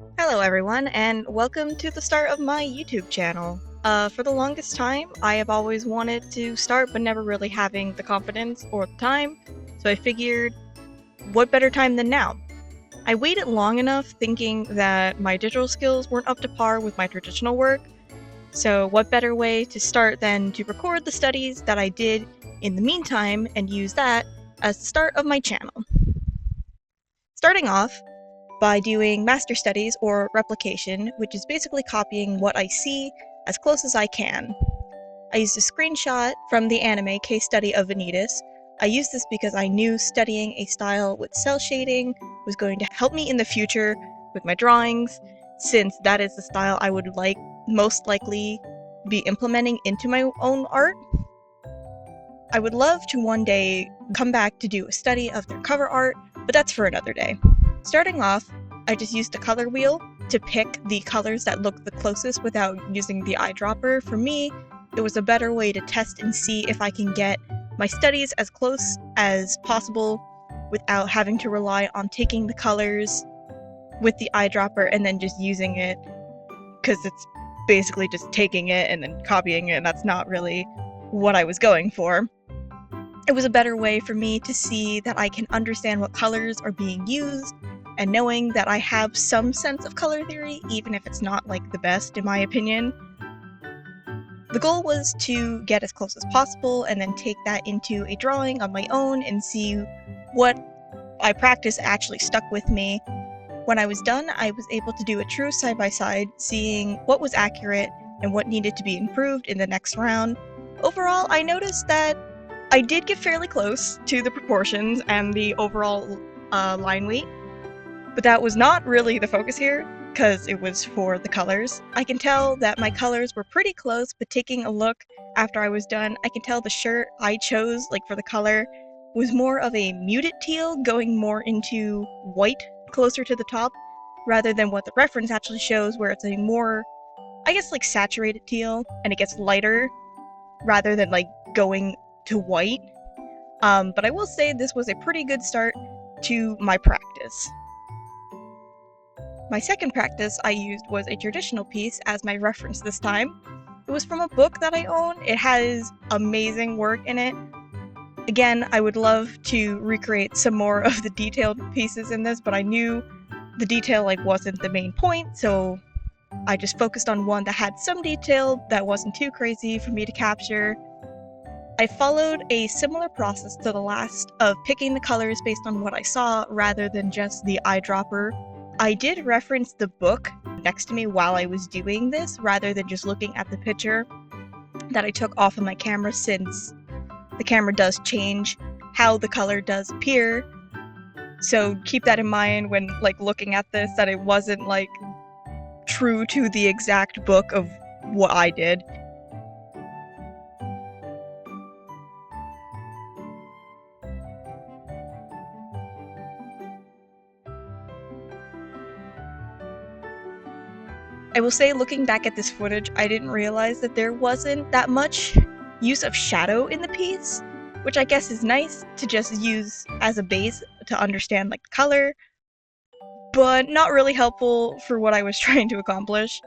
Hello everyone, and welcome to the start of my YouTube channel. For the longest time, I have always wanted to start but never really having the confidence or the time, so I figured, what better time than now? I waited long enough thinking that my digital skills weren't up to par with my traditional work, so what better way to start than to record the studies that I did in the meantime and use that as the start of my channel. Starting off, by doing master studies or replication, which is basically copying what I see as close as I can. I used a screenshot from the anime case study of Vanitas. I used this because I knew studying a style with cell shading was going to help me in the future with my drawings, since that is the style I would most likely be implementing into my own art. I would love to one day come back to do a study of their cover art, but that's for another day. Starting off, I just used the color wheel to pick the colors that look the closest without using the eyedropper. For me, it was a better way to test and see if I can get my studies as close as possible without having to rely on taking the colors with the eyedropper and then just using it, because it's basically just taking it and then copying it, and that's not really what I was going for. It was a better way for me to see that I can understand what colors are being used, and knowing that I have some sense of color theory, even if it's not the best in my opinion. The goal was to get as close as possible and then take that into a drawing on my own and see what I practiced actually stuck with me. When I was done, I was able to do a true side-by-side, seeing what was accurate and what needed to be improved in the next round. Overall, I noticed that I did get fairly close to the proportions and the overall line weight, but that was not really the focus here, because it was for the colors. I can tell that my colors were pretty close, but taking a look after I was done, I can tell the shirt I chose, for the color, was more of a muted teal, going more into white closer to the top, rather than what the reference actually shows, where it's a more, I guess, saturated teal, and it gets lighter, rather than going to white. But I will say this was a pretty good start to my practice. My second practice I used was a traditional piece as my reference this time. It was from a book that I own. It has amazing work in it. Again, I would love to recreate some more of the detailed pieces in this, but I knew the detail wasn't the main point, so I just focused on one that had some detail that wasn't too crazy for me to capture. I followed a similar process to the last of picking the colors based on what I saw rather than just the eyedropper. I did reference the book next to me while I was doing this rather than just looking at the picture that I took off of my camera, since the camera does change how the color does appear. So keep that in mind when looking at this, that it wasn't true to the exact book of what I did. I will say, looking back at this footage, I didn't realize that there wasn't that much use of shadow in the piece, which I guess is nice to just use as a base to understand color, but not really helpful for what I was trying to accomplish.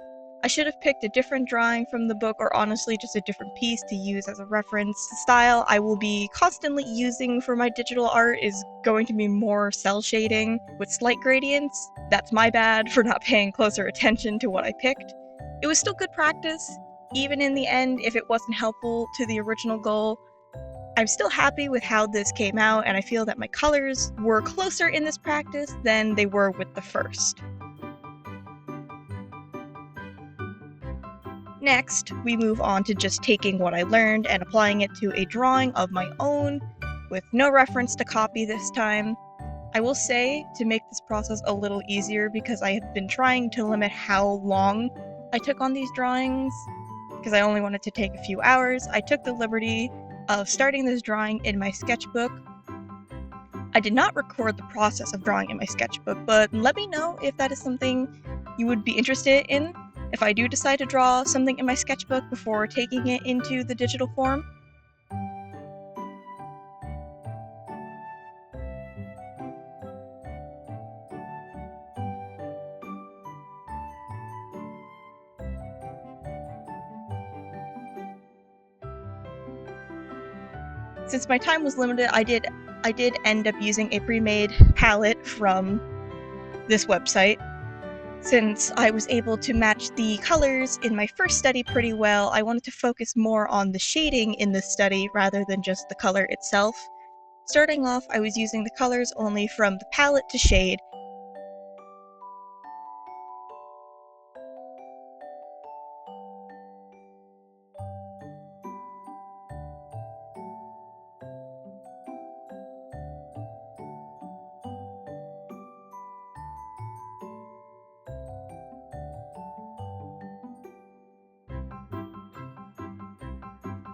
I should have picked a different drawing from the book, or honestly just a different piece to use as a reference. The style I will be constantly using for my digital art is going to be more cell shading with slight gradients. That's my bad for not paying closer attention to what I picked. It was still good practice, even in the end if it wasn't helpful to the original goal. I'm still happy with how this came out, and I feel that my colors were closer in this practice than they were with the first. Next, we move on to just taking what I learned and applying it to a drawing of my own, with no reference to copy this time. I will say, to make this process a little easier, because I have been trying to limit how long I took on these drawings, because I only wanted to take a few hours, I took the liberty of starting this drawing in my sketchbook. I did not record the process of drawing in my sketchbook, but let me know if that is something you would be interested in, if I do decide to draw something in my sketchbook before taking it into the digital form. Since my time was limited, I did end up using a pre-made palette from this website. Since I was able to match the colors in my first study pretty well, I wanted to focus more on the shading in this study rather than just the color itself. Starting off, I was using the colors only from the palette to shade.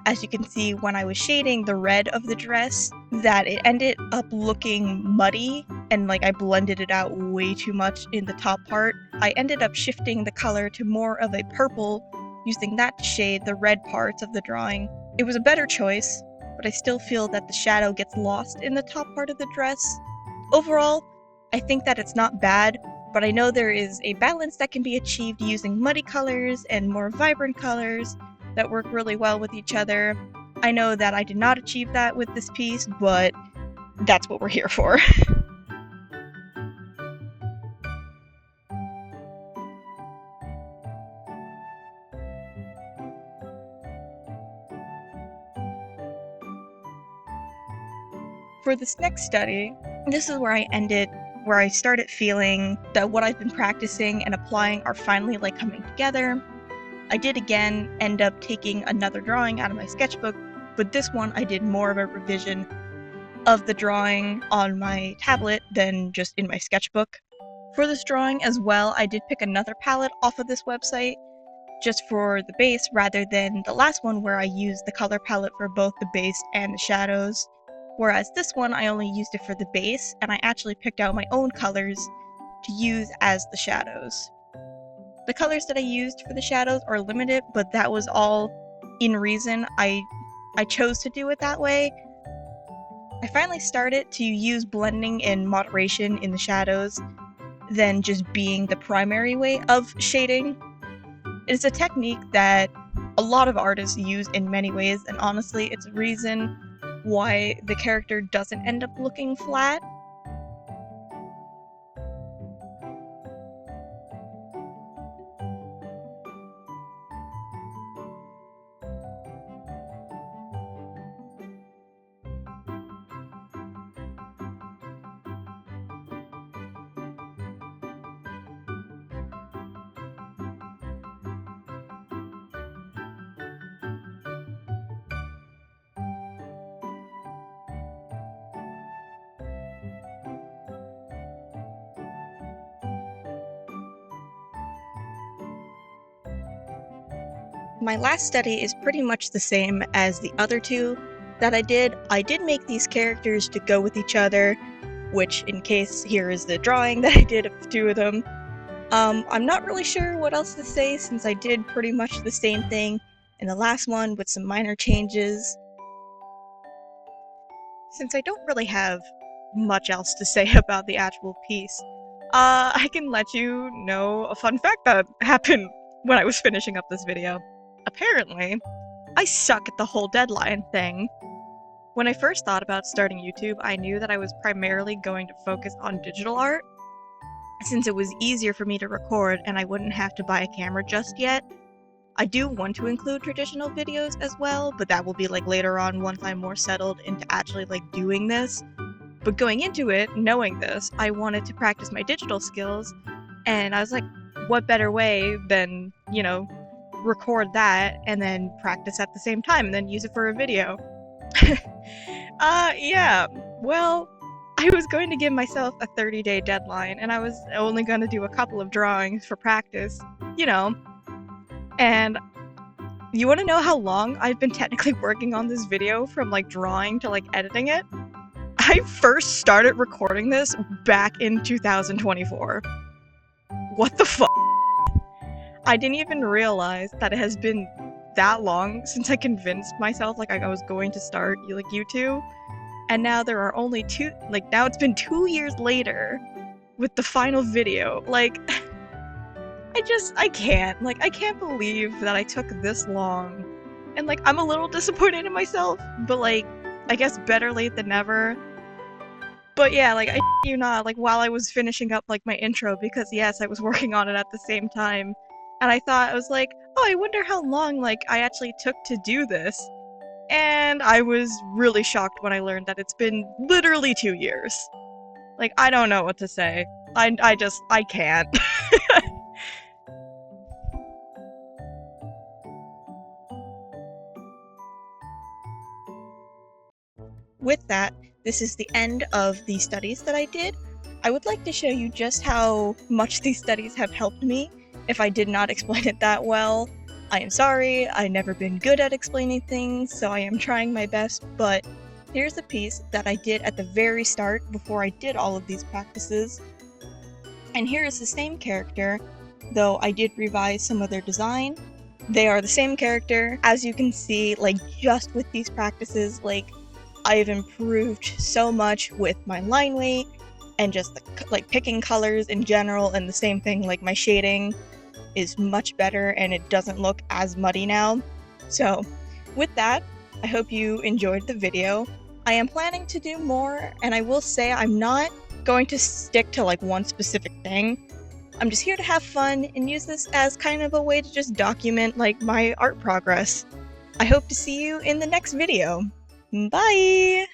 As you can see, when I was shading the red of the dress, that it ended up looking muddy, and like I blended it out way too much in the top part. I ended up shifting the color to more of a purple, using that to shade the red parts of the drawing. It was a better choice, but I still feel that the shadow gets lost in the top part of the dress. Overall, I think that it's not bad, but I know there is a balance that can be achieved using muddy colors and more vibrant colors that work really well with each other. I know that I did not achieve that with this piece, but that's what we're here for. For this next study, this is where I started feeling that what I've been practicing and applying are finally like coming together. I did again end up taking another drawing out of my sketchbook, but this one I did more of a revision of the drawing on my tablet than just in my sketchbook. For this drawing as well, I did pick another palette off of this website just for the base rather than the last one where I used the color palette for both the base and the shadows. Whereas this one I only used it for the base, and I actually picked out my own colors to use as the shadows. The colors that I used for the shadows are limited, but that was all in reason. I chose to do it that way. I finally started to use blending and moderation in the shadows than just being the primary way of shading. It's a technique that a lot of artists use in many ways, and honestly, it's a reason why the character doesn't end up looking flat. My last study is pretty much the same as the other two that I did. I did make these characters to go with each other, which in case here is the drawing that I did of two of them. I'm not really sure what else to say since I did pretty much the same thing in the last one with some minor changes. Since I don't really have much else to say about the actual piece, I can let you know a fun fact that happened when I was finishing up this video. Apparently, I suck at the whole deadline thing. When I first thought about starting YouTube, I knew that I was primarily going to focus on digital art, since it was easier for me to record and I wouldn't have to buy a camera just yet. I do want to include traditional videos as well, but that will be like later on once I'm more settled into actually like doing this. But going into it, knowing this, I wanted to practice my digital skills, and I was like, what better way than, record that and then practice at the same time and then use it for a video. Yeah, well, I was going to give myself a 30-day deadline, and I was only going to do a couple of drawings for practice, and you want to know how long I've been technically working on this video from like drawing to like editing it? I first started recording this back in 2024. What the fuck? I didn't even realize that it has been that long since I convinced myself like I was going to start like YouTube, and now there are only now it's been 2 years later with the final video. Like, I can't believe that I took this long, and like I'm a little disappointed in myself, but like I guess better late than never. But yeah, like, I you not, like, while I was finishing up, like, my intro, because yes, I was working on it at the same time, and I was like, oh, I wonder how long, like, I actually took to do this. And I was really shocked when I learned that it's been literally 2 years. Like, I don't know what to say. I can't. With that, this is the end of the studies that I did. I would like to show you just how much these studies have helped me. If I did not explain it that well, I am sorry. I've never been good at explaining things, so I am trying my best, but here's a piece that I did at the very start before I did all of these practices. And here is the same character, though I did revise some of their design. They are the same character. As you can see, like, just with these practices, like, I've improved so much with my line weight and just like picking colors in general, and the same thing, like my shading is much better and it doesn't look as muddy now. So with that, I hope you enjoyed the video. I am planning to do more, and I will say I'm not going to stick to like one specific thing. I'm just here to have fun and use this as kind of a way to just document like my art progress. I hope to see you in the next video. Bye!